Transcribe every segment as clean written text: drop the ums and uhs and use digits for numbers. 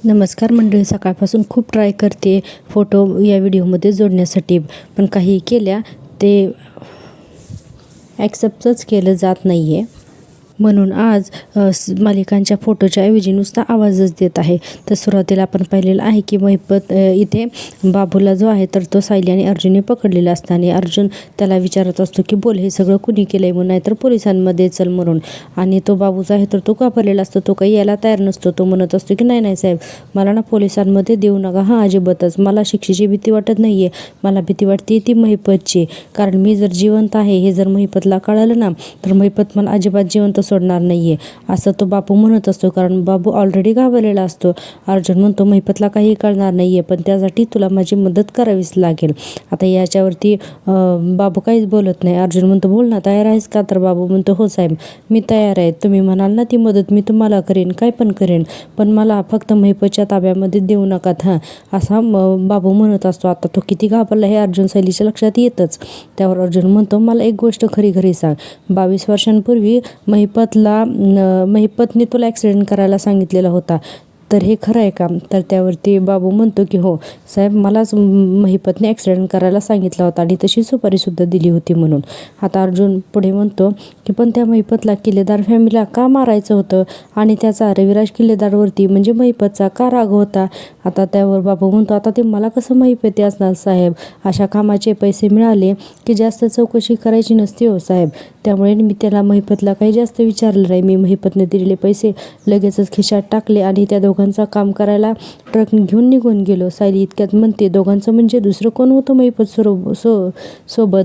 नमस्कार मंडळी, सकाळपासून खूप ट्राय करते फोटो या व्हिडिओमध्ये जोडण्यासाठी, पण काही केल्या ते ॲक्सेप्टच केलं जात नाही आहे. म्हणून आज मालिकांच्या फोटोच्या ऐवजी नुसता आवाजच देत आहे. तर सुरुवातीला आपण पाहिलेलं आहे की महिपत इथे बाबूला जो आहे तर तो सायली आणि अर्जुनने पकडलेला असतं आणि अर्जुन त्याला विचारत असतो की बोल, हे सगळं कुणी केलं आहे म्हणून, नाहीतर पोलिसांमध्ये चल म्हणून. आणि तो बाबू जो आहे तर तो घाबरलेला असतो, तो काही यायला तयार नसतो. तो म्हणत असतो की नाही साहेब, मला ना पोलिसांमध्ये देऊ नका. हां, अजिबातच मला शिक्षेची भीती वाटत नाही आहे, मला भीती वाटते ती महिपतची. कारण मी जर जिवंत आहे हे जर महिपतला कळालं ना तर महिपत मला अजिबात जिवंत सोडणार नाही आहे, असं तो बाबू म्हणत असतो. कारण बाबू ऑलरेडी घाबरलेला असतो. अर्जुन म्हणतो महिपतला काही कळणार नाही आहे, पण त्यासाठी तुला माझी मदत करावीच लागेल. आता याच्यावरती बाबू काहीच बोलत नाही. अर्जुन म्हणतो बोल ना, तयार आहेस का? तर बाबू म्हणतो हो साहेब, मी तयार आहे. तुम्ही म्हणाल ना ती मदत मी तुम्हाला करेन, काय पण करेन, पण मला फक्त महिपतच्या ताब्यामध्ये देऊ नकात हां, असा बाबू म्हणत असतो. आता तो किती घाबरला हे अर्जुन सायलीच्या लक्षात येतच. त्यावर अर्जुन म्हणतो मला एक गोष्ट खरी खरी सांग, 22 वर्षांपूर्वी महिपतने तुला ॲक्सिडेंट करायला सांगितलेला होता, तर हे खरं आहे का? तर त्यावरती बाबू म्हणतो की हो साहेब, मलाच महिपतने ॲक्सिडेंट करायला सांगितला होता आणि तशी सुपारीसुद्धा दिली होती म्हणून. आता अर्जुन पुढे म्हणतो की पण त्या महिपतला किल्लेदार फॅमिलीला का मारायचं होतं आणि त्याचा रविराज किल्लेदारवरती म्हणजे महिपतचा का राग होता? आता त्यावर बाबू म्हणतो आता ते मला कसं माहिती असणार साहेब, अशा कामाचे पैसे मिळाले की जास्त चौकशी करायची नसते हो साहेब, त्यामुळे मी त्याला महिपतला काही जास्त विचारलं नाही. मी महिपतने दिलेले पैसे लगेचच खिशात टाकले आणि त्या दोघांचा काम करायला ट्रक घेऊन निघून गेलो. सायली इतक्यात म्हणते दोघांचं म्हणजे दुसरं कोण होतं महिपत सोबत?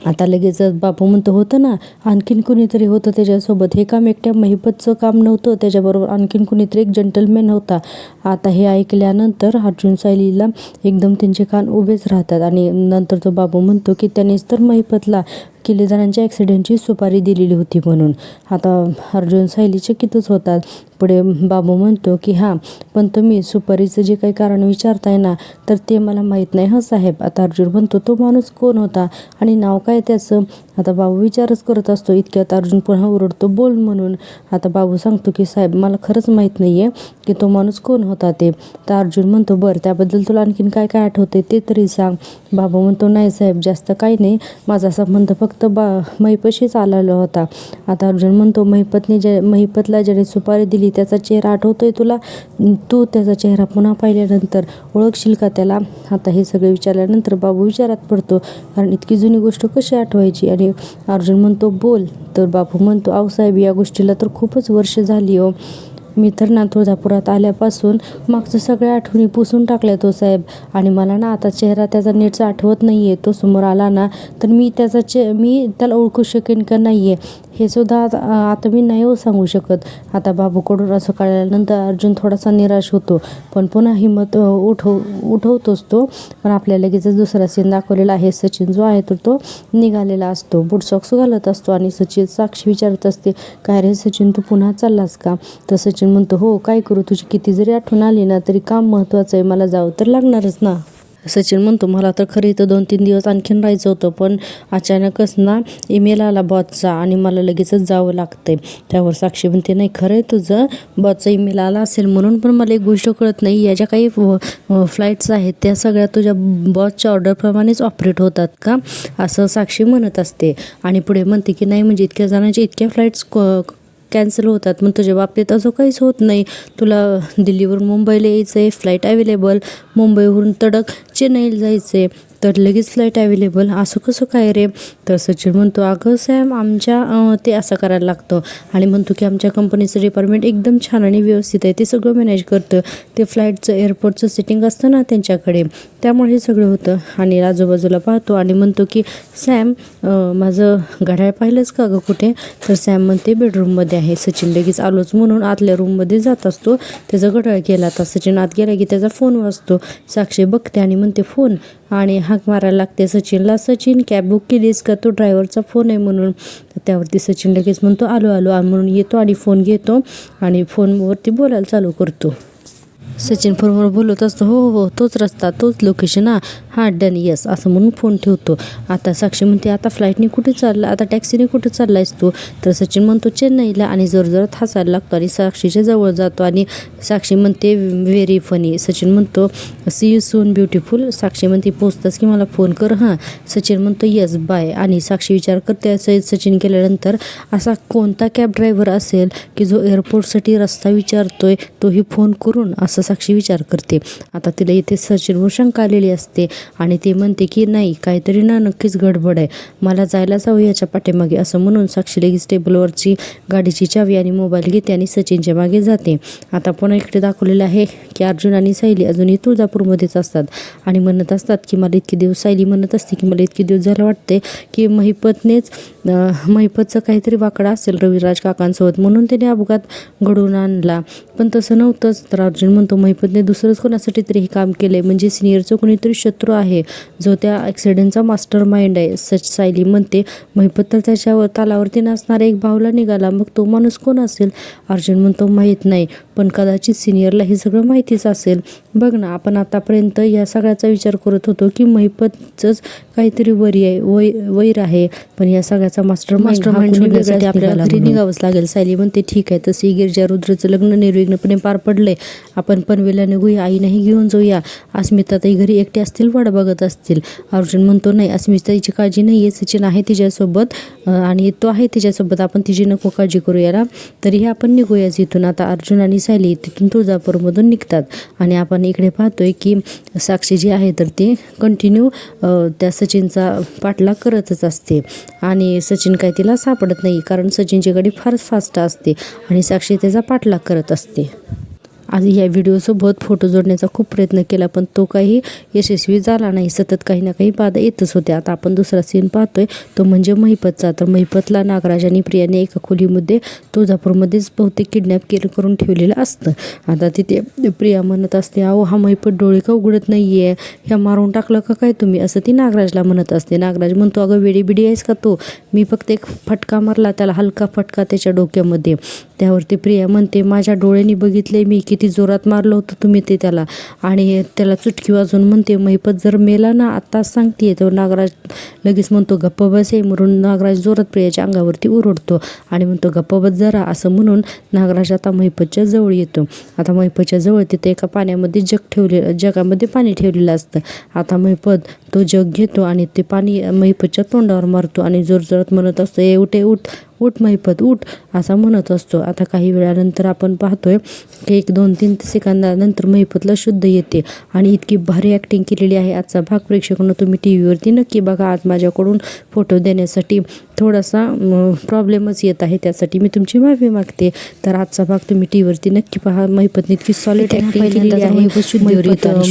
आता लगेचच बाबू म्हणतो होतं ना, आणखीन कुणीतरी होतं त्याच्यासोबत, हे काम एकट्या महिपतचं काम नव्हतं, त्याच्याबरोबर आणखीन कुणीतरी एक जेंटलमॅन होता. आता हे ऐकल्यानंतर अर्जुन सायलीला एकदम त्यांचे कान उभेच राहतात आणि नंतर तो बाबू म्हणतो की त्यानेच तर महिपतला किल्लेदारांच्या ॲक्सिडेंटची सुपारी दिलेली होती म्हणून. आता अर्जुन सायली चकितच होतात. पुढे बाबू म्हणतो की हां, पण तुम्ही सुपारीचं जे काही कारण विचारताय ना तर ते मला माहीत नाही हां साहेब. आता अर्जुन म्हणतो तो माणूस कोण होता आणि नाव काय त्याचं? आता बाबू विचारच करत असतो. इतक्यात अर्जुन पुन्हा ओरडतो बोल म्हणून. आता बाबू सांगतो की साहेब, मला खरंच माहीत नाही आहे की तो माणूस कोण होता ते. तर अर्जुन म्हणतो बरं, त्याबद्दल तुला आणखीन काय काय आठवते ते तरी सांग. बाबू म्हणतो नाही साहेब, जास्त काही नाही, माझा संबंध फक्त महिपशीच आलेला होता. आता अर्जुन म्हणतो महिपतला ज्याने सुपारी दिली त्याचा चेहरा आठवतोय तुला? तू त्याचा चेहरा पुन्हा पाहिल्यानंतर ओळखशील का त्याला? आता हे सगळे विचारल्यानंतर बाबू विचारात पडतो, कारण इतकी जुनी गोष्ट कशी आठवायची? आणि अर्जुन म्हणतो बोल. तर बाबू म्हणतो अहो साहेब, या गोष्टीला तर खूपच वर्ष झाली हो, मी तर ना तुळजापुरात आल्यापासून मागचं सगळ्या आठवणी पुसून टाकल्या तो साहेब, आणि मला ना आता चेहरा त्याचा नीटचा आठवत नाही आहे. तो समोर आला ना तर मी त्याला ओळखू शकेन का नाही आहे हे सुद्धा आता मी नाही सांगू शकत. आता बाबूकडून असं कळल्यानंतर अर्जुन थोडासा निराश होतो, पण पुन्हा हिंमत उठवतोच तो. पण आपल्या लगेचच दुसरा सीन दाखवलेला आहे. सचिन जो आहे तर तो निघालेला असतो, बूट सॉक्स घालत असतो आणि साक्षी विचारत असते काय रे सचिन, तू पुन्हा चाललास का? तर सचिन म्हणतो हो, काय करू, तुझी किती जरी आठवण आली ना तरी काम महत्त्वाचं आहे, मला जावं तर लागणारच ना. सचिन म्हणतो मला तर खरं इथं 2-3 दिवस आणखीन राहायचं होतं, पण अचानकच ना ईमेल आला बॉसचा आणि मला लगेचच जावं लागतंय. त्यावर साक्षी म्हणते नाही खरं आहे तुझं, बॉसचा ईमेल आला असेल म्हणून, पण मला एक गोष्ट कळत नाही, या ज्या काही फ्लाईट्स आहेत त्या सगळ्या तुझ्या बॉसच्या ऑर्डरप्रमाणेच ऑपरेट होतात का, असं साक्षी म्हणत असते. आणि पुढे म्हणते की नाही म्हणजे इतक्या जणांच्या इतक्या फ्लाईट्स कॅन्सल होतात, मग तुझ्या बाबतीत असं काहीच होत नाही. तुला दिल्लीवरून मुंबईला यायचं आहे, फ्लाईट अवेलेबल, मुंबईवरून तडक चेन्नईला जायचं आहे तर लगेच फ्लाईट अवेलेबल, असं कसं काय रे? तर सचिन म्हणतो अगं सॅम, आमच्या ते असं करायला लागतं, आणि म्हणतो की आमच्या कंपनीचं डिपार्टमेंट एकदम छान आणि व्यवस्थित आहे, ते सगळं मॅनेज करतं, ते फ्लाईटचं एअरपोर्टचं सेटिंग असतं ना त्यांच्याकडे, त्यामुळे हे सगळं होतं. आणि आजूबाजूला पाहतो आणि म्हणतो की सॅम, माझं घड्याळ पाहिलंच का गं कुठे? तर सॅम म्हणते बेडरूममध्ये आहे. सचिन लगेच आलोच म्हणून आतल्या रूममध्ये जात असतो, त्याचा घड्याळ केला. आता सचिन आत गेला की त्याचा फोन वाजतो. साक्षी बघते आणि म्हणते फोन, आणि हाक मारायला लागते सचिनला, सचिन कॅब बुक केलीस का, तो ड्रायव्हरचा फोन आहे म्हणून. त्यावरती सचिन लगेच म्हणतो आलो म्हणून येतो आणि फोन घेतो आणि फोनवरती बोलायला चालू करतो. सचिन फोनवर बोलत असतो, हो हो तोच रस्ता तोच लोकेशन, हां डन येस असं म्हणून फोन ठेवतो. आता साक्षी म्हणते, आता फ्लाईटने कुठे चालला, आता टॅक्सीने कुठे चाललायस तू? तर सचिन म्हणतो चेन्नईला, आणि जोरजोरात हसायला लागतो आणि साक्षीच्या जवळ जातो आणि साक्षी म्हणते व्हेरी फनी. सचिन म्हणतो see you soon beautiful. Sakshi म्हणते पोचतास की मला फोन कर हां. सचिन म्हणतो येस बाय. आणि साक्षी विचार करते सचिन गेल्यानंतर असा कोणता कॅब ड्रायव्हर असेल की जो एअरपोर्टसाठी रस्ता विचारतोय, तोही फोन करून, असं साक्षी विचार करते. आता तिला इथे सचिनवर शंका आलेली असते आणि ती म्हणते की नाही काहीतरी ना नक्कीच गडबड आहे, मला जायलाच हवं याच्या पाठीमागे. असं म्हणून साक्षी लगेच टेबलवरची गाडीची चावी आणि मोबाईल घेते आणि सचिनच्या मागे जाते. आता पुन्हा इकडे दाखवलेलं आहे की अर्जुन आणि सायली अजूनही तुळजापूरमध्येच असतात आणि म्हणत असतात की मला इतके दिवस, सायली म्हणत असते की मला इतके दिवस झालं वाटते की महिपतचं काहीतरी वाकडा असेल रविराज काकांसोबत, म्हणून त्याने अपघात घडवून आणला. पण तसं नव्हतंच. तर अर्जुन म्हणतो महिपतने दुसरंच कोणासाठी तरी हे काम केलंय, म्हणजे सिनियरचं कोणीतरी शत्रू आहे जो त्या ॲक्सिडेंटचा मास्टर माइंड आहे. सायली म्हणते महिपत तर त्याच्यावर तालावरती नाचणारा एक भावला निघाला, मग तो माणूस कोण असेल? अर्जुन म्हणतो माहीत नाही, पण कदाचित सिनियरला हे सगळं माहितीच असेल. बघ ना, आपण आतापर्यंत या सगळ्याचा विचार करत होतो की महिपतचंच काहीतरी वैर आहे, पण या सगळ्याचा मास्टर माइंड शोधण्यासाठी आपल्याला घरी निघावंच लागेल. सायली म्हणते ठीक आहे, तसंही गिरजा रुद्रचं लग्न निर्विघ्नपणे पार पडलंय, आपण पनवेलला निघूया, आईनाही घेऊन जाऊया, अस्मिताताई घरी एकटे असतील, वाट बघत असतील. अर्जुन म्हणतो नाही, अस्मिताईची काळजी नाही आहे, सचिन आहे तिच्यासोबत आणि तो आहे तिच्यासोबत, आपण तिची नको काळजी करूया, तरीही आपण निघूयाच इथून. आता अर्जुन आणि सायली तिथून तुळजापूरमधून निघतात आणि आपण इकडे पाहतोय की साक्षी जी आहे तर ती कंटिन्यू त्या सचिनचा पाठलाग करतच असते आणि सचिन काय तिला सापडत नाही, कारण सचिनची गाडी फारच फास्ट असते आणि साक्षी त्याचा पाठलाग करत असते. आज या व्हिडिओसोबत फोटो जोडण्याचा खूप प्रयत्न केला, पण तो काही यशस्वी झाला नाही. सतत काही ना काही बाधा येतच होते. आता आपण दुसरा सीन पाहतोय, तो म्हणजे महिपतचा. तर महिपतला नागराज आणि प्रियाने एका खोलीमध्ये तुळजापूरमध्येच बहुतेक किडनॅप करून ठेवलेलं असतं. आता तिथे प्रिया म्हणत असते, अहो हा महिपत डोळे का उघडत नाही आहे, ह्या मारून टाकलं का काय तुम्ही, असं ती नागराजला म्हणत असते. नागराज म्हणतो अगं वेडी बिडी आहेस का तो, मी फक्त एक फटका मारला त्याला, हलका फटका त्याच्या डोक्यामध्ये. त्यावरती प्रिया म्हणते माझ्या डोळ्यांनी बघितले मी, किती जोरात मारलं होतं तुम्ही ते त्याला. आणि त्याला चुटकी वाजून म्हणते महिपत जर मेला ना आत्ताच सांगते. तो नागराज लगेच म्हणतो गप्प बस आहे, म्हणून नागराज जोरात प्रियाच्या अंगावरती ओरडतो आणि म्हणतो गप्प बस जरा, असं म्हणून नागराज आता महिपतच्या जवळ येतो. आता महिपतच्या जवळ तिथे एका पाण्यामध्ये जगामध्ये पाणी ठेवलेलं असतं. आता महिपत तो जग घेतो आणि ते पाणी महिपतच्या तोंडावर मारतो आणि जोरजोरात म्हणत असतो ए उठ उठ महिपत उठ, असा म्हणत असतो. आता काही वेळानंतर आपण पाहतोय की 1-2-3 सेकंदानंतर महिपतला शुद्ध येते आणि इतकी भारी ॲक्टिंग केलेली आहे. आजचा भाग प्रेक्षकांना तुम्ही टी व्हीवरती नक्की बघा. आज माझ्याकडून फोटो देण्यासाठी थोडासा प्रॉब्लेमच येत आहे, त्यासाठी मी तुमची माफी मागते. तर आजचा भाग तुम्ही टी व्हीवरती नक्की पहा. महिपतने इतकी सॉलिड ॲक्टिंग केलेली आहे.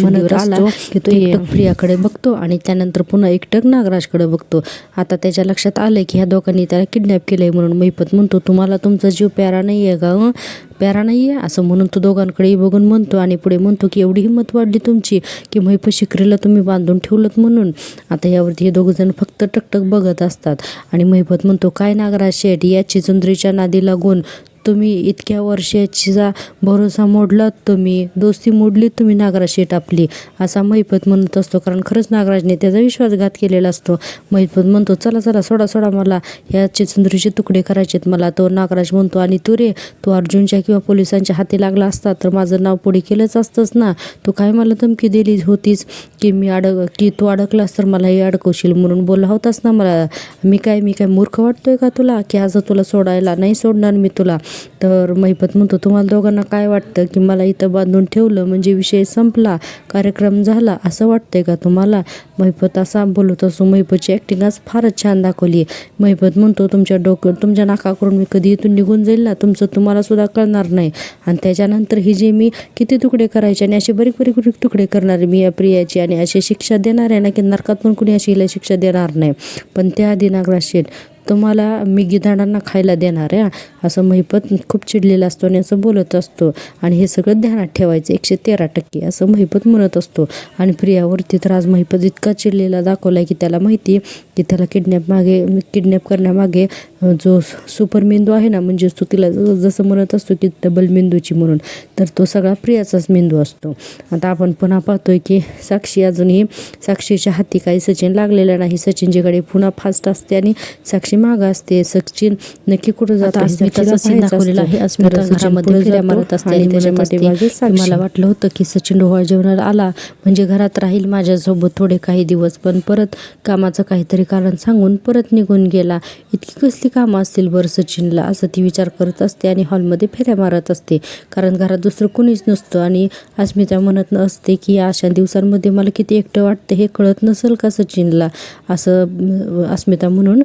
म्हणत असतो की तो एकटक प्रियाकडे बघतो आणि त्यानंतर पुन्हा एकटक नागराजकडे बघतो. आता त्याच्या लक्षात आलं की ह्या दोघांनी त्याला किडनॅप केलंय, म्हणून महिपत म्हणतो तुम्हाला तुमचा जीव प्यारा नाही आहे का, प्यारा नाही आहे, असं म्हणून तो दोघांकडे बघून म्हणतो आणि पुढे म्हणतो की एवढी हिंमत वाढली तुमची की महिपत शिकरीला तुम्ही बांधून ठेवलं म्हणून. आता यावरती हे दोघंजण फक्त टकटक बघत असतात आणि महिपत म्हणतो काय नागराज शेठ, याची चुंदरीच्या नादी लागून तुम्ही इतक्या वर्षाचा भरोसा मोडलात, तुम्ही दोस्ती मोडलीत तुम्ही नागराज शेठ आपली, असा महिपत म्हणत असतो. कारण खरंच नागराजने त्याचा विश्वासघात केलेला असतो. महिपत म्हणतो चला सोडा मला, ह्या चिचुंदरीचे तुकडे करायचेत मला. तो नागराज म्हणतो आणि तू अर्जुनच्या किंवा पोलिसांच्या हाती लागला असता तर माझं नाव पुढे केलंच असतंच ना, तू काय मला धमकी दिली होतीस की तू अडकलास तर मलाही अडकवशील म्हणून बोलला होतास ना मला. मी काय मूर्ख वाटतोय का तुला की आज तुला सोडायला नाही सोडणार मी तुला. तर महिपत म्हणतो तुम्हाला दोघांना काय वाटतं की मला इथं बांधून ठेवलं म्हणजे विषय संपला, कार्यक्रम झाला, असं वाटतंय का तुम्हाला. महिपत असा बोलत असतो. महिपतची ॲक्टिंग आज फारच छान दाखवली. महिपत म्हणतो तुमच्या नाकाकडून मी कधी इथून निघून जाईल ना, तुमचं तुम्हाला सुद्धा कळणार नाही. आणि त्याच्यानंतर ही जे मी किती तुकडे करायचे आणि असे बारीक तुकडे करणारे मी या प्रियाची आणि अशी शिक्षा देणार आहे ना की नरकात पण कुणी अशी हिला शिक्षा देणार नाही. पण त्याआधी नागराज शेठ तुम्हाला मी गिधाडांना खायला देणार आहे, असं महिपत खूप चिडलेला असतो आणि असं बोलत असतो. आणि हे सगळं ध्यानात ठेवायचं 113% असं महिपत म्हणत असतो. आणि प्रियावरती तर आज महिपत इतका चिडलेला दाखवला की त्याला माहिती की त्याला किडनॅप करण्यामागे जो सुपर मेंदू आहे ना, म्हणजेच तो तिला जसं म्हणत असतो की डबल मेंदूची म्हणून, तर तो सगळा प्रियाचाच मेंदू असतो. आता आपण पुन्हा पाहतोय की साक्षी अजूनही साक्षीच्या हाती काही सचिन लागलेला नाही. सचिनची गाडी पुन्हा फास्ट असते आणि साक्षी मागं असते. सचिन नक्की कुठं जातो अस्मिताचा सीन दाखवलेला आहे. अस्मिता घरामध्ये फेऱ्या मारत असते आणि म्हणत असते, मला वाटलं होतं की सचिन डोहाळ जेवणाला आला म्हणजे घरात राहील माझ्यासोबत थोडे काही दिवस, पण परत कामाचं काहीतरी कारण सांगून परत निघून गेला. इतकी कसली कामं असतील बरं सचिनला, असं ती विचार करत असते आणि हॉलमध्ये फेऱ्या मारत असते, कारण घरात दुसरं कोणीच नसतं. आणि अस्मिता म्हणत असते की अशा दिवसांमध्ये मला किती एकटं वाटतं हे कळत नसेल का सचिनला, असं अस्मिता म्हणून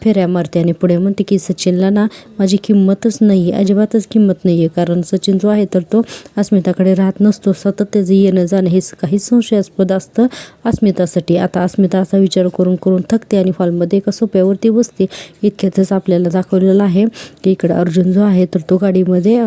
फेऱ्या मारते. आणि पुढे म्हणते की सचिनला ना माझी किंमतच नाही आहे, अजिबातच किंमत नाही आहे, कारण सचिन जो आहे तर तो अस्मिताकडे राहत नसतो. सतत त्याचं येणं जाणं हे काही संशयास्पद असतं अस्मितासाठी. आता अस्मिता असा विचार करून करून थकते आणि हॉलमध्ये एका सोफ्यावरती बसते. इतक्यातच आपल्याला दाखवलेलं आहे की इकडं अर्जुन जो आहे तर तो गाडीमध्ये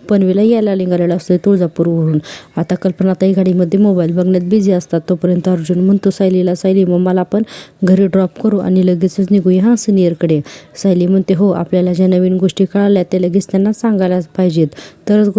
पनवेला यायला निघालेला असतो तुळजापूरवरून. आता कल्पना ताई गाडीमध्ये मोबाईल बघण्यात बिझी असतात. तोपर्यंत अर्जुन म्हणतो सायलीला, सायली मग मला पण घरी ड्रॉप करू आणि लगेचच निघूया हां सिनियरकडे. सायली म्हणते हो, आपल्याला ज्या नवीन गोष्टी कळाल्या त्या लगेच त्यांना सांगायलाच पाहिजेत, तरच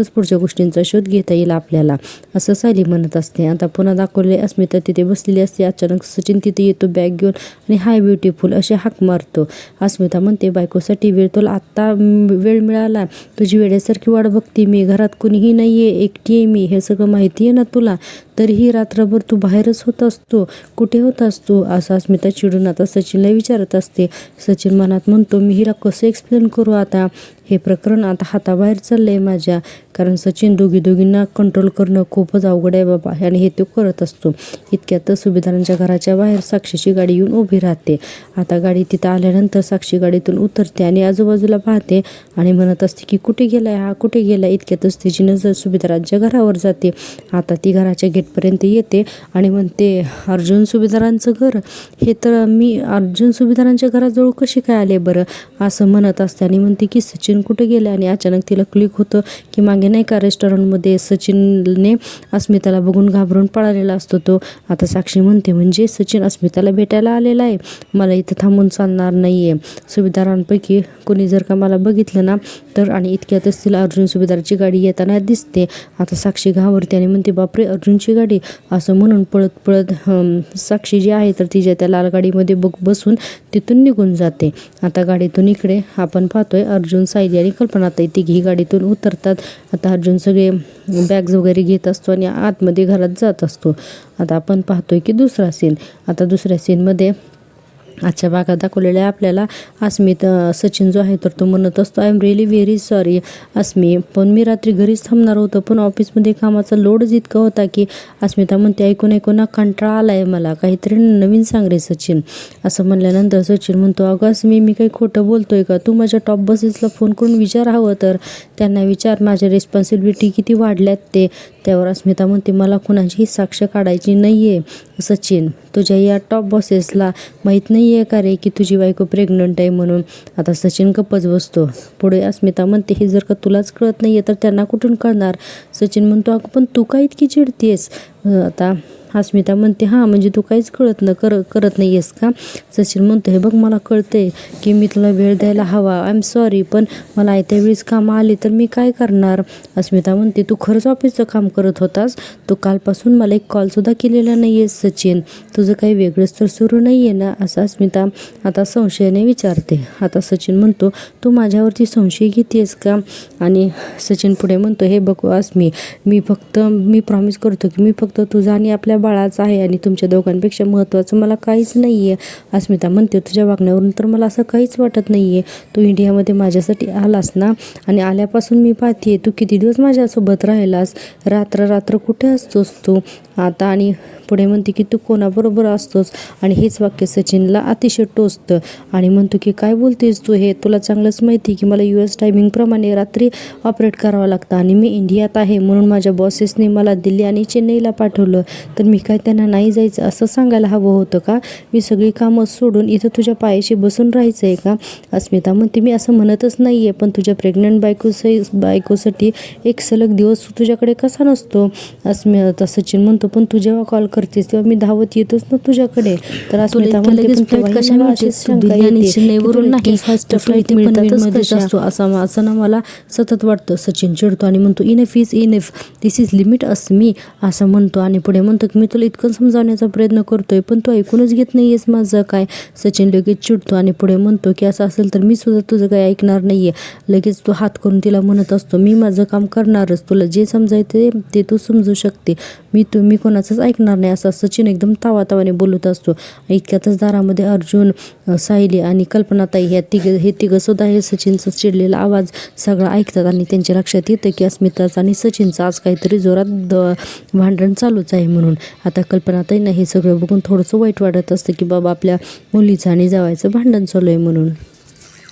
पुढच्या गोष्टींचा शोध घेता येईल आपल्याला, असं सायली म्हणत असते. आता पुन्हा दाखवले अस्मिता तिथे बसलेली असते. अचानक सचिन तिथे येतो बॅग घेऊन आणि हाय ब्युटिफुल असे हाक मारतो. अस्मिता म्हणते बायकोसाठी वेळ, तुला आत्ता वेळ मिळाला, तुझी वेळेसारखी वाट बघते मी, घरात कुणीही नाही आहे, एकटी आहे मी, हे सगळं माहिती आहे ना तुला, तरीही रात्रभर तू बाहेरच होत असतो, कुठे होत असतो, असं अस्मिता चिडून आता सचिनला विचारत असते. सचिन मनात म्हणतो मी हिला कसं एक्सप्लेन करू आता, हे प्रकरण आता हाताबाहेर चाललं आहे माझ्या, कारण सचिन दोघींना कंट्रोल करणं खूपच अवघड आहे बाबा, आणि हे तो करत असतो. इतक्यात सुभेदारांच्या घराच्या बाहेर साक्षीची गाडी येऊन उभी राहते. आता गाडी तिथं आल्यानंतर साक्षी गाडीतून उतरते आणि आजूबाजूला पाहते आणि म्हणत असते की कुठे गेलाय हा, कुठे गेलाय. इतक्यातच तिची नजर सुभेदारांच्या घरावर जाते. आता ती घराच्या गेटपर्यंत येते आणि म्हणते अर्जुन सुभेदारांचं घर, हे तर मी अर्जुन सुभेदारांच्या घराजवळ कशी काय आले बरं, असं म्हणत असते आणि म्हणते की सचिन कुठे गेले. आणि अचानक तिला क्लिक होतं की मागे नाही का रेस्टॉरंटमध्ये सचिनने अस्मिताला बघून घाबरून पळालेला असतो तो. आता साक्षी म्हणते म्हणजे सचिन अस्मिताला भेटायला आलेला आहे, मला इथं थांबून चालणार नाही आहे, सुभेदारांपैकी कोणी जर का मला बघितलं ना तर. आणि इतक्यातच तिला अर्जुन सुभेदारची गाडी येताना दिसते. आता साक्षी घाबरते आणि म्हणते बापरे अर्जुनची गाडी, असं म्हणून पळत पळत साक्षी जी आहे तर तिच्या त्या लाल गाडीमध्ये बसून तिथून निघून जाते. आता गाडीतून इकडे आपण पाहतोय अर्जुन, सायली आणि कल्पनाताई तिघी गाडीतून उतरतात. आता अर्जुन सगळे बॅग्स वगैरे घेत असतो आणि आतमध्ये घरात जात असतो. आता आपण पाहतोय की दुसरा सीन. आता दुसऱ्या सीनमध्ये आजच्या भागात दाखवलेल्या आपल्याला सचिन जो आहे तर तो म्हणत असतो I am really very sorry Asmi, पण मी रात्री घरीच थांबणार होतं, पण ऑफिसमध्ये कामाचा लोडच इतका होता की. अस्मिता म्हणते ऐकून ऐकून कंटाळा आला आहे मला, काहीतरी नवीन सांग रे सचिन, असं म्हणल्यानंतर सचिन म्हणतो अगं अस्मी मी काही खोटं बोलतोय का, तू माझ्या टॉप बसेसला फोन करून विचार हवं तर, त्यांना विचार माझ्या रिस्पॉन्सिबिलिटी किती वाढल्यात ते. त्यावर अस्मिता म्हणते मला कुणाचीही साक्ष काढायची नाही आहे सचिन, तुझ्या या टॉप बॉसेसला माहीत नाही आहे का रे की तुझी बायको प्रेग्नंट आहे म्हणून. आता सचिन गप्पच बसतो. पुढे अस्मिता म्हणते हे जर का तुलाच कळत नाही आहे तर त्यांना कुठून कळणार. सचिन म्हणतो अगं पण तू काय इतकी चिडतेस. आता अस्मिता म्हणते हां म्हणजे तू काहीच करत नाही आहेस का. सचिन म्हणतो हे बघ मला कळतंय की मी तुला वेळ द्यायला हवा, आय एम सॉरी, पण मला येत्या वेळेस कामं आली तर मी काय करणार. अस्मिता म्हणते तू खरंच ऑफिसचं काम करत होतास, तू कालपासून मला एक कॉलसुद्धा केलेला नाही आहेस सचिन, तुझं काही वेगळंच तर सुरू नाही आहे ना, असं अस्मिता आता संशयाने विचारते. आता सचिन म्हणतो तू माझ्यावरती संशय घेतेस का. आणि सचिन पुढे म्हणतो हे बघ अस्मी, मी प्रॉमिस करतो की मी फक्त तुझा आणि आपल्या बाळाचा आहे आणि तुमच्या दोघांपेक्षा महत्त्वाचं मला काहीच नाही आहे. अस्मिता म्हणते तुझ्या वागण्यावरून तर मला असं काहीच वाटत नाही आहे, तू इंडियामध्ये माझ्यासाठी आलास ना, आणि आल्यापासून मी पाहते तू किती दिवस माझ्यासोबत राहिलास, रात्र कुठे असतोस तू आता. आणि पुढे म्हणते की तू कोणाबरोबर असतोस. आणि हेच वाक्य सचिनला अतिशय टोचतं आणि म्हणतो की काय बोलतेस तू, हे तुला चांगलंच माहिती की मला US टायमिंगप्रमाणे रात्री ऑपरेट करावं लागतं आणि मी इंडियात आहे, म्हणून माझ्या बॉसेसने मला दिल्ली आणि चेन्नईला पाठवलं तर मी काय त्यांना नाही जायचं असं सांगायला हवं होतं का? मी सगळी कामं सोडून इथं तुझ्या पायाशी बसून राहायचं आहे का? अस्मिता म्हणते मी असं म्हणतच नाही आहे, पण तुझ्या प्रेग्नंट बायकोसाठी एक सलग दिवस तुझ्याकडे कसा नसतो? अस्मिता सचिन म्हणतो पण तू जेव्हा कॉल करतेस तेव्हा मी धावत येतोच ना तुझ्याकडे. तर अस्मिता म्हणते असं ना मला सतत वाटतं. सचिन चिडतो आणि म्हणतो enough is enough, this is limit मी असं म्हणतो आणि पुढे म्हणतो की मी तुला इतकं समजावण्याचा प्रयत्न करतोय पण तू ऐकूनच घेत नाहीयेस माझं काय. सचिन लगेच चिडतो आणि पुढे म्हणतो की असं असेल तर मी सुद्धा तुझं काही ऐकणार नाहीये. लगेच तो हात करून तिला म्हणत असतो मी माझं काम करणारच, तुला जे समजायचं ते तू समजू शकते, मी कोणाचंच ऐकणार नाही असं सचिन एकदम तावातावाने बोलत असतो. इतक्यातच दारामध्ये अर्जुन, सायली आणि कल्पनाताई हे तिघं सुद्धा हे सचिनचा चिडलेला आवाज सगळा ऐकतात आणि त्यांच्या लक्षात येतं की अस्मिताचा आणि सचिनचा आज काहीतरी जोरात भांडण चालूच आहे म्हणून. आता कल्पनाताईंना हे सगळं बघून थोडंसं वाईट वाटत असतं की बाबा आपल्या मुलीचं आणि जावयाचं भांडण चालू आहे म्हणून.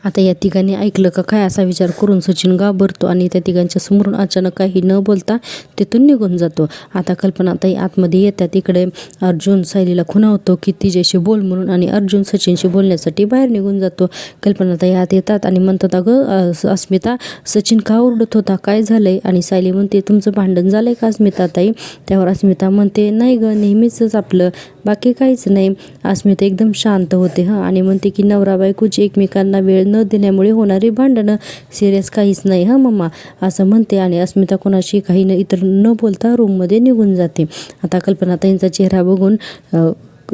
आता या तिघांनी ऐकलं का काय असा विचार करून सचिन घाबरतो आणि त्या तिघांच्या समोरून अचानक काही न बोलता तिथून निघून जातो. आता कल्पनाताई आतमध्ये येतात. इकडे अर्जुन सायलीला खुणावतो की तिच्याशी बोल म्हणून आणि अर्जुन सचिनशी बोलण्यासाठी बाहेर निघून जातो. कल्पनाताई आत येतात आणि म्हणतात अगं अस्मिता, सचिन का ओरडत होता, काय झालंय? आणि सायली म्हणते तुमचं भांडण झालंय का अस्मिताताई? त्यावर अस्मिता म्हणते नाही गं, नेहमीच आपलं, बाकी काहीच नाही. अस्मिता एकदम शांत होते आणि म्हणते की नवरा बायकोची एकमेकांना वेळ न दिल्यामुळे होणारी भांडणं, सिरियस काहीच नाही मम्मा असं म्हणते आणि अस्मिता कोणाशी काही इतर न बोलता रूममध्ये निघून जाते. आता कल्पनाताईंचा चेहरा बघून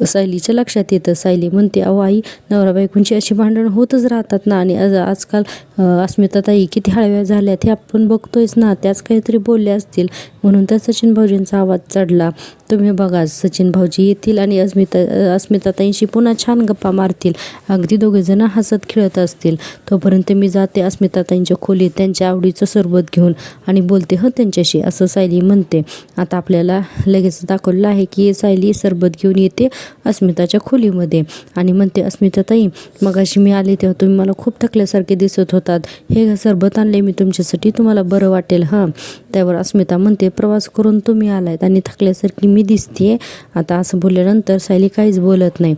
सायलीच्या लक्षात येतं. सायली म्हणते अहो आई, नवरा बायकोंची अशी भांडण होतच राहतात ना आणि आजकाल अस्मिताताई किती हळव्या झाल्यात हे आपण बघतोयच ना, त्याच काहीतरी बोलल्या असतील म्हणून तर सचिन भाऊजींचा आवाज चढला. तुम्ही बघा सचिन भाऊजी येतील आणि अस्मिताताईंशी पुन्हा छान गप्पा मारतील, अगदी दोघेजण हसत खेळत असतील. तोपर्यंत मी जाते अस्मिताताईंच्या खोलीत त्यांच्या आवडीचं सरबत घेऊन आणि बोलते त्यांच्याशी असं सायली म्हणते. आता आपल्याला लगेच दाखवलं आहे की सायली सरबत घेऊन येते अस्मिताच्या खोलीमध्ये आणि म्हणते अस्मिताताई, मगाशी मी आले तेव्हा तुम्ही मला खूप थकल्यासारखे दिसत होतात, हे सरबत आणले मी तुमच्यासाठी, तुम्हाला बरं वाटेल त्यावर अस्मिता म्हणते प्रवास करून तुम्ही आलायत आणि थकल्यासारखी मी दिसतीये. आता असं बोलल्यानंतर सायली काहीच बोलत नाही.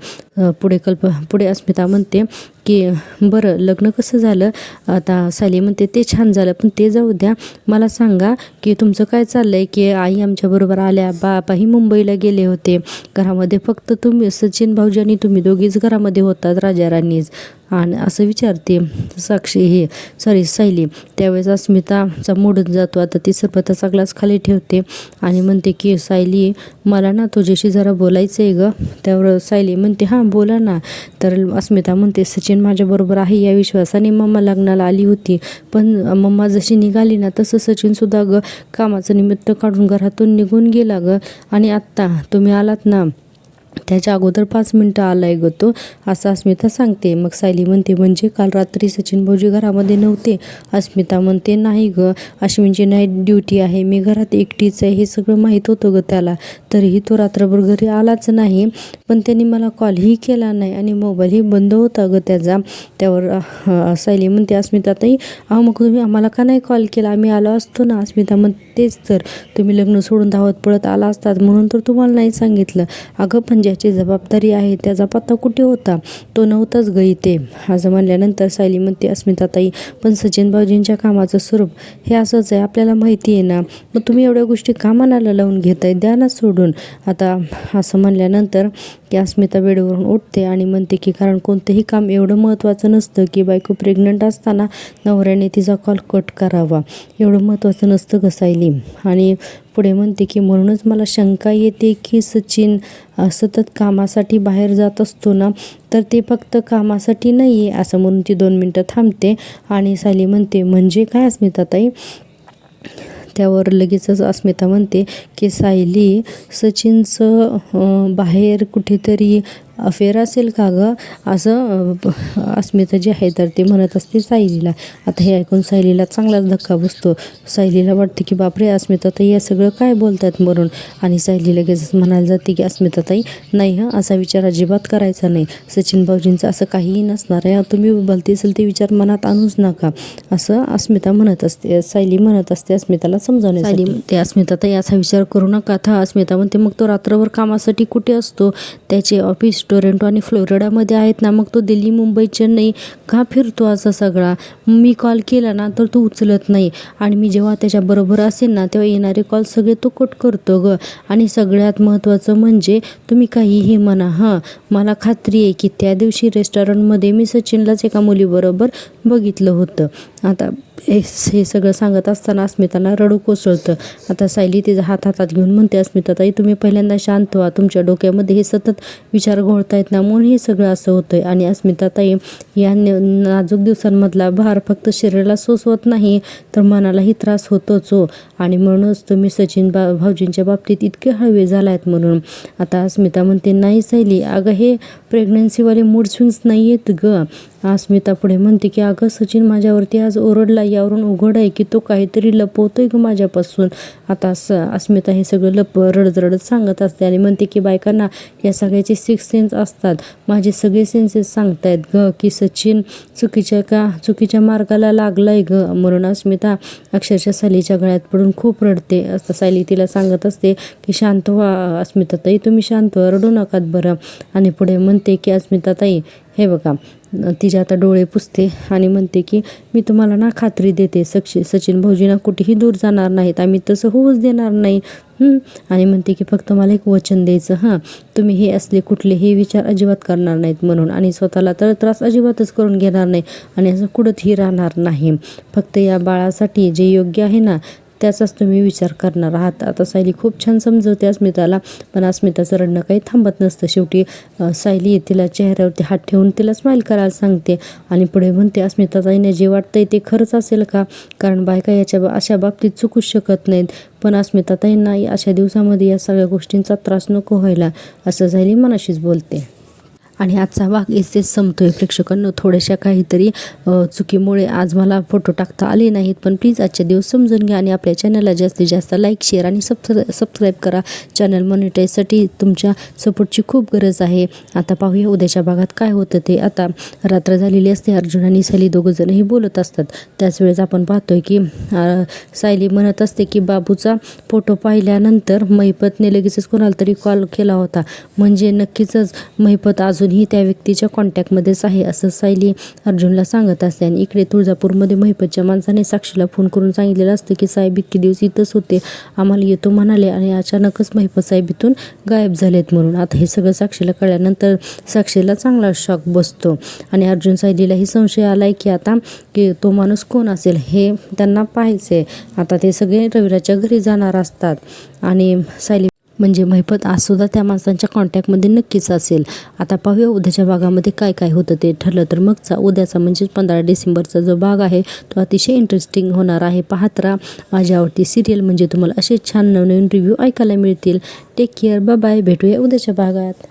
पुढे अस्मिता म्हणते की बरं लग्न कसं झालं? आता सायली म्हणते ते छान झालं, पण ते जाऊ द्या, मला सांगा की तुमचं काय चाललंय? की आई आमच्याबरोबर आल्या, बाबाही मुंबईला गेले होते, घरामध्ये फक्त तुम्ही सचिन भाऊजी आणि तुम्ही दोघीच घरामध्ये होतात राजा राणीच आणि असं विचारते सायली. त्यावेळेस अस्मिताचा मूडच जातो. आता ती सरबताचा ग्लास खाली ठेवते आणि म्हणते की सायली, मला ना तुझ्याशी जरा बोलायचं आहे गं. त्यावर सायली म्हणते हां बोला ना. तर अस्मिता म्हणते सचिन माझ्याबरोबर आहे या विश्वासाने मम्मा लग्नाला आली होती, पण मम्मा जशी निघाली ना तसं सचिनसुद्धा कामाचं निमित्त काढून घरातून निघून गेला आणि आत्ता तुम्ही आलात ना त्याच्या अगोदर 5 मिनिटं आलाय तो, असं अस्मिता सांगते. मग सायली म्हणते म्हणजे काल रात्री सचिन भाऊजी घरामध्ये नव्हते? अस्मिता म्हणते नाही अश्विनची नाईट ड्युटी आहे, मी घरात एकटीच आहे हे सगळं माहीत होतं त्याला, तरीही तो रात्रभर घरी आलाच नाही, पण त्यांनी मला कॉलही केला नाही आणि मोबाईलही बंद होता त्याचा. त्यावर सायली म्हणते अस्मिताताई मग तुम्ही आम्हाला का नाही कॉल केला, आम्ही आलो असतो ना. अस्मिता म्हणते तेच तर, तुम्ही लग्न सोडून धावत पळत आला असतात म्हणून तर तुम्हाला नाही सांगितलं. अगं पण ज्याची जबाबदारी आहे त्याचा पत्ता कुठे होता, तो नव्हताच इथे असं म्हणल्यानंतर सायली म्हणते अस्मिताताई पण सचिन भाऊजींच्या कामाचं स्वरूप हे असंच आहे, आपल्याला माहिती आहे ना, मग तुम्ही एवढ्या गोष्टी का मनाला लावून घेताय, द्या ना सोडून. आता असं म्हणल्यानंतर की अस्मिता बेडवरून उठते आणि म्हणते की कारण कोणतंही काम एवढं महत्त्वाचं नसतं की बायको प्रेग्नंट असताना नवऱ्याने तिचा कॉल कट करावा, एवढं महत्त्वाचं नसतं सायली. आणि पुढे म्हणते की म्हणूनच मला शंका येते की सचिन सतत कामासाठी बाहेर जात असतो ना, तर ते फक्त कामासाठी नाही आहे असं म्हणून ती 2 मिनटं थांबते आणि सायली म्हणते म्हणजे काय अस्मिताताई? त्यावर लगेचच अस्मिता म्हणते की सायली, सचिनचं बाहेर कुठेतरी अफेअर असेल का गं असं अस्मिता जी आहे तर ते म्हणत असते सायलीला. आता हे ऐकून सायलीला चांगलाच धक्का बसतो. सायलीला वाटते की बापरे अस्मिताताई या सगळं काय बोलतात म्हणून. आणि सायली लगेच म्हणायला जाते की अस्मिताताई नाही हं, असा विचार अजिबात करायचा नाही. सचिन भाऊजींचं असं काहीही नसणार आहे. तुम्ही भलती असेल ते विचार मनात आणूच नका असं अस्मिता म्हणत असते. सायली म्हणत असते अस्मिताला समजावण्यासाठी. सायली म्हणते अस्मिताताई असा विचार करू नका. था अस्मिता म्हणते मग तो रात्रभर कामासाठी कुठे असतो? त्याचे ऑफिस टोरंटो आणि फ्लोरिडामध्ये आहेत ना. मग तो दिल्ली मुंबई चेन्नई का फिरतो असा सगळा? मी कॉल केला ना तर तो उचलत नाही आणि मी जेव्हा त्याच्याबरोबर असेल ना तेव्हा येणारे कॉल सगळे तो कट करतो गं. आणि सगळ्यात महत्त्वाचं म्हणजे तुम्ही काहीही म्हणा हां, मला खात्री आहे की त्या दिवशी रेस्टॉरंटमध्ये मी सचिनलाच एका मुलीबरोबर बघितलं होतं. आता हे सगळं सांगत असताना अस्मिताला रडू कोसळतं. आता सायली तिचा हात हातात घेऊन म्हणते अस्मिताताई तुम्ही पहिल्यांदा शांत व्हा. तुमच्या डोक्यामध्ये हे सतत विचार घोळतायत ना म्हणून हे सगळं असं होतंय. आणि अस्मिताताई या नाजूक दिवसांमधला भार फक्त शरीराला सोसवत नाही तर मनालाही त्रास होतोच हो. आणि म्हणूनच तुम्ही सचिन भाऊजींच्या बाबतीत इतके हळवे झालायत म्हणून. आता अस्मिता म्हणते नाही सायली अगं हे प्रेग्नन्सीवाले मूड स्विंग्स नाही आहेत गं. अस्मिता पुढे म्हणते की अगं सचिन माझ्यावरती आज ओरडला यावरून उघड आहे की तो काहीतरी लपवतोय गं माझ्यापासून. आता अस्मिता हे सगळं रडत रडत सांगत असते आणि म्हणते की बायकांना या सगळ्याचे 6 सेन्स असतात. माझे सगळे सेन्सेस सांगतायत गं की सचिन चुकीच्या मार्गाला लागलाय गं. म्हणून अस्मिता अक्षरशः सायलीच्या गळ्यात पडून खूप रडते. असं सायली तिला सांगत असते की शांत व्हा अस्मिताताई तुम्ही शांत व्हा रडू नकात बरं. आणि पुढे म्हणते की अस्मिताताई हे बघा तिचे आता डोळे पुसते आणि म्हणते की मी तुम्हाला ना खात्री देते सचिन भाऊजींना कुठेही दूर जाणार नाहीत. आम्ही तसं होऊच देणार नाही. आणि म्हणते की फक्त मला एक वचन द्यायचं हां, तुम्ही हे असले कुठलेही विचार अजिबात करणार नाहीत म्हणून. आणि स्वतःला तर त्रास अजिबातच करून घेणार नाही आणि असं कुठंही राहणार नाही. फक्त या बाळासाठी जे योग्य आहे ना त्याचाच तुम्ही विचार करणार आहात. आता सायली खूप छान समजवते अस्मिताला. पण अस्मिताचं रडणं काही थांबत नसतं. शेवटी सायली तिला चेहऱ्यावरती हात ठेवून तिला स्माईल करायला सांगते आणि पुढे म्हणते अस्मिताताईने जे वाटतंय ते खरंच असेल का? कारण बायका अशा बाबतीत चुकूच शकत नाहीत. पण अस्मिताताईंना अशा दिवसामध्ये या सगळ्या गोष्टींचा त्रास नको व्हायला असं सायली मनाशीच बोलते. आणि आजचा भाग इथेच संपतोय प्रेक्षकांनो. थोड्याशा काहीतरी चुकीमुळे आज मला फोटो टाकता आले नाहीत. पण प्लीज आजचे दिवस समजून घ्या आणि आपल्या चॅनलला जास्तीत जास्त लाईक शेअर आणि सबस्क्राईब करा. चॅनल मॉनिटाईजसाठी तुमच्या सपोर्टची खूप गरज आहे. आता पाहूया उद्याच्या भागात काय होतं ते. आता रात्र झालेली असते. अर्जुन आणि सायली दोघंजणही बोलत असतात. त्याच वेळेस आपण पाहतोय की सायली म्हणत असते की बाबूचा फोटो पाहिल्यानंतर महिपतने लगेचच कोणाला तरी कॉल केला होता. म्हणजे नक्कीच महिपत अजूनही त्या व्यक्तीच्या कॉन्टॅक्टमध्येच आहे असं सायली अर्जुनला सांगत असते. आणि इकडे तुळजापूरमध्ये महिपतच्या माणसाने साक्षीला फोन करून सांगितलेलं असतं की साहेब इतके दिवस इथंच होते, आम्हाला येतो म्हणाले आणि अचानकच महिपत साहेब इथून गायब झालेत म्हणून. आता हे सगळं साक्षीला कळल्यानंतर साक्षीला चांगला शॉक बसतो आणि अर्जुन सायलीलाही संशय आलाय की आता की तो माणूस कोण असेल हे त्यांना पाहायचे. आता ते सगळे रविराजच्या घरी जाणार असतात आणि सायली म्हणजे महिपत आजसुद्धा त्या माणसांच्या कॉन्टॅक्टमध्ये नक्कीच असेल. आता पाहूया उद्याच्या भागामध्ये काय काय होतं ते. ठरलं तर मगचा उद्याचा म्हणजे 15 डिसेंबरचा जो भाग आहे तो अतिशय इंटरेस्टिंग होणार आहे. पाहत राहा माझी आवडती सिरियल म्हणजे तुम्हाला असे छान नवनवीन रिव्ह्यू ऐकायला मिळतील. Take care, bye bye. भेटूया उद्याच्या भागात.